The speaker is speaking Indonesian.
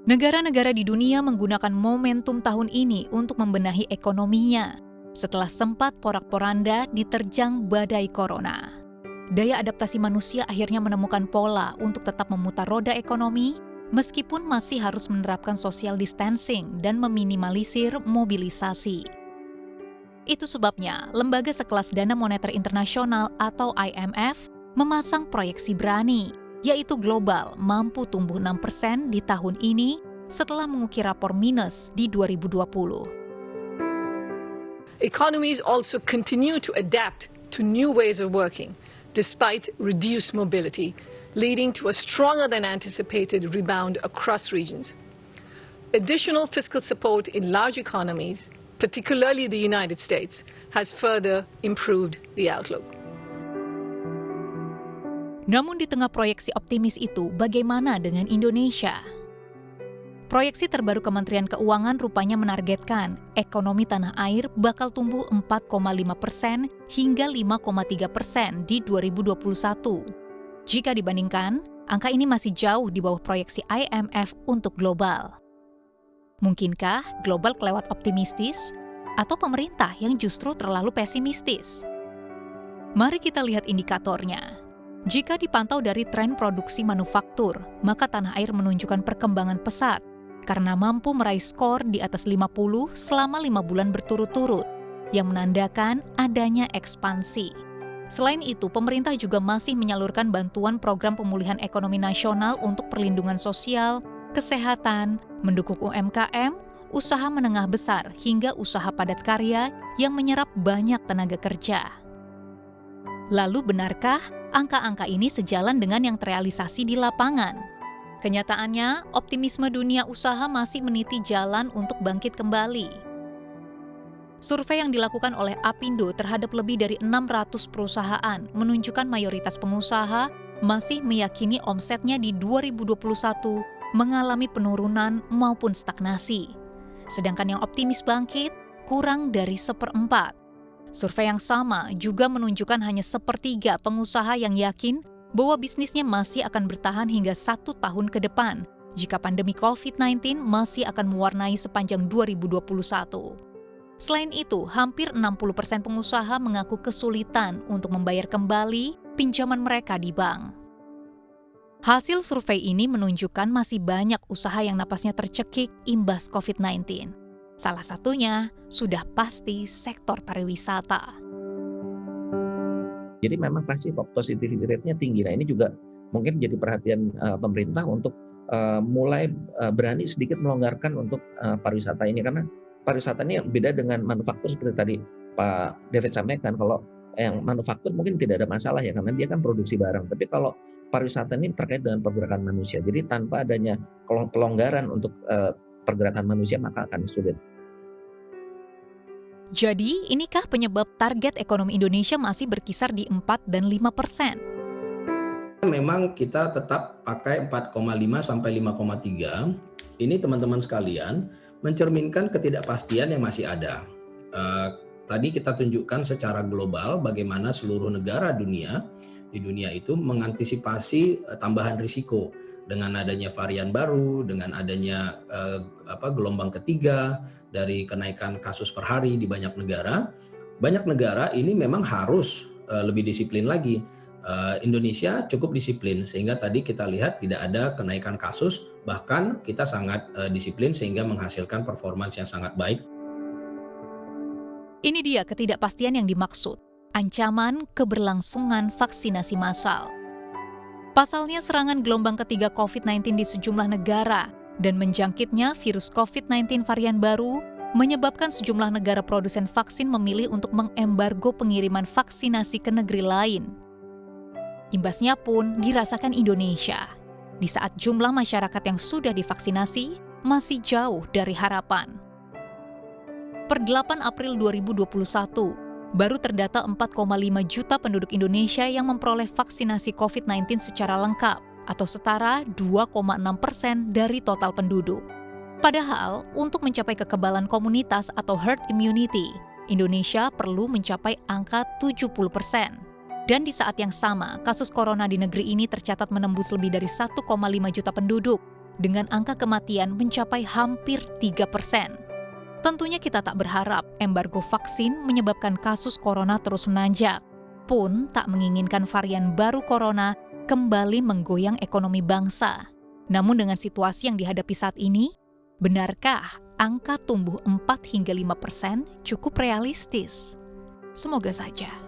Negara-negara di dunia menggunakan momentum tahun ini untuk membenahi ekonominya setelah sempat porak-poranda diterjang badai corona. Daya adaptasi manusia akhirnya menemukan pola untuk tetap memutar roda ekonomi meskipun masih harus menerapkan social distancing dan meminimalisir mobilisasi. Itu sebabnya lembaga sekelas Dana Moneter Internasional atau IMF memasang proyeksi berani, yaitu global mampu tumbuh 6% di tahun ini setelah mengukir rapor minus di 2020. Economies also continue to adapt to new ways of working, despite reduced mobility, leading to a stronger than anticipated rebound across regions. Additional fiscal support in large economies, particularly the United States, has further improved the outlook. Namun di tengah proyeksi optimis itu, bagaimana dengan Indonesia? Proyeksi terbaru Kementerian Keuangan rupanya menargetkan ekonomi tanah air bakal tumbuh 4,5% hingga 5,3% di 2021. Jika dibandingkan, angka ini masih jauh di bawah proyeksi IMF untuk global. Mungkinkah global kelewat optimistis atau pemerintah yang justru terlalu pesimistis? Mari kita lihat indikatornya. Jika dipantau dari tren produksi manufaktur, maka tanah air menunjukkan perkembangan pesat karena mampu meraih skor di atas 50 selama 5 bulan berturut-turut, yang menandakan adanya ekspansi. Selain itu, pemerintah juga masih menyalurkan bantuan program pemulihan ekonomi nasional untuk perlindungan sosial, kesehatan, mendukung UMKM, usaha menengah besar, hingga usaha padat karya yang menyerap banyak tenaga kerja. Lalu benarkah angka-angka ini sejalan dengan yang terrealisasi di lapangan? Kenyataannya, optimisme dunia usaha masih meniti jalan untuk bangkit kembali. Survei yang dilakukan oleh Apindo terhadap lebih dari 600 perusahaan menunjukkan mayoritas pengusaha masih meyakini omsetnya di 2021 mengalami penurunan maupun stagnasi. Sedangkan yang optimis bangkit kurang dari 1/4. Survei yang sama juga menunjukkan hanya 1/3 pengusaha yang yakin bahwa bisnisnya masih akan bertahan hingga 1 tahun ke depan jika pandemi COVID-19 masih akan mewarnai sepanjang 2021. Selain itu, hampir 60% pengusaha mengaku kesulitan untuk membayar kembali pinjaman mereka di bank. Hasil survei ini menunjukkan masih banyak usaha yang napasnya tercekik imbas COVID-19. Salah satunya sudah pasti sektor pariwisata. Jadi memang pasti positivity rate-nya tinggi. Nah ini juga mungkin jadi perhatian pemerintah untuk mulai berani sedikit melonggarkan untuk pariwisata ini. Karena pariwisata ini beda dengan manufaktur seperti tadi Pak David sampaikan. Kalau yang manufaktur mungkin tidak ada masalah ya, karena dia kan produksi barang. Tapi kalau pariwisata ini terkait dengan pergerakan manusia. Jadi tanpa adanya kelonggaran untuk pergerakan manusia maka akan sulit. Jadi, inikah penyebab target ekonomi Indonesia masih berkisar di 4 dan 5%? Memang kita tetap pakai 4,5 sampai 5,3. Ini teman-teman sekalian mencerminkan ketidakpastian yang masih ada. Tadi kita tunjukkan secara global bagaimana seluruh negara di dunia itu mengantisipasi tambahan risiko dengan adanya varian baru, dengan adanya gelombang ketiga dari kenaikan kasus per hari di banyak negara. Banyak negara ini memang harus lebih disiplin lagi. Indonesia cukup disiplin sehingga tadi kita lihat tidak ada kenaikan kasus, bahkan kita sangat disiplin sehingga menghasilkan performance yang sangat baik. Ini dia ketidakpastian yang dimaksud, ancaman keberlangsungan vaksinasi massal. Pasalnya serangan gelombang ketiga COVID-19 di sejumlah negara dan menjangkitnya virus COVID-19 varian baru menyebabkan sejumlah negara produsen vaksin memilih untuk mengembargo pengiriman vaksinasi ke negeri lain. Imbasnya pun dirasakan Indonesia, di saat jumlah masyarakat yang sudah divaksinasi masih jauh dari harapan. Per 8 April 2021, baru terdata 4,5 juta penduduk Indonesia yang memperoleh vaksinasi COVID-19 secara lengkap, atau setara 2,6% dari total penduduk. Padahal, untuk mencapai kekebalan komunitas atau herd immunity, Indonesia perlu mencapai angka 70%. Dan di saat yang sama, kasus corona di negeri ini tercatat menembus lebih dari 1,5 juta penduduk, dengan angka kematian mencapai hampir 3%. Tentunya kita tak berharap embargo vaksin menyebabkan kasus corona terus menanjak, pun tak menginginkan varian baru corona kembali menggoyang ekonomi bangsa. Namun dengan situasi yang dihadapi saat ini, benarkah angka tumbuh 4 hingga 5% cukup realistis? Semoga saja.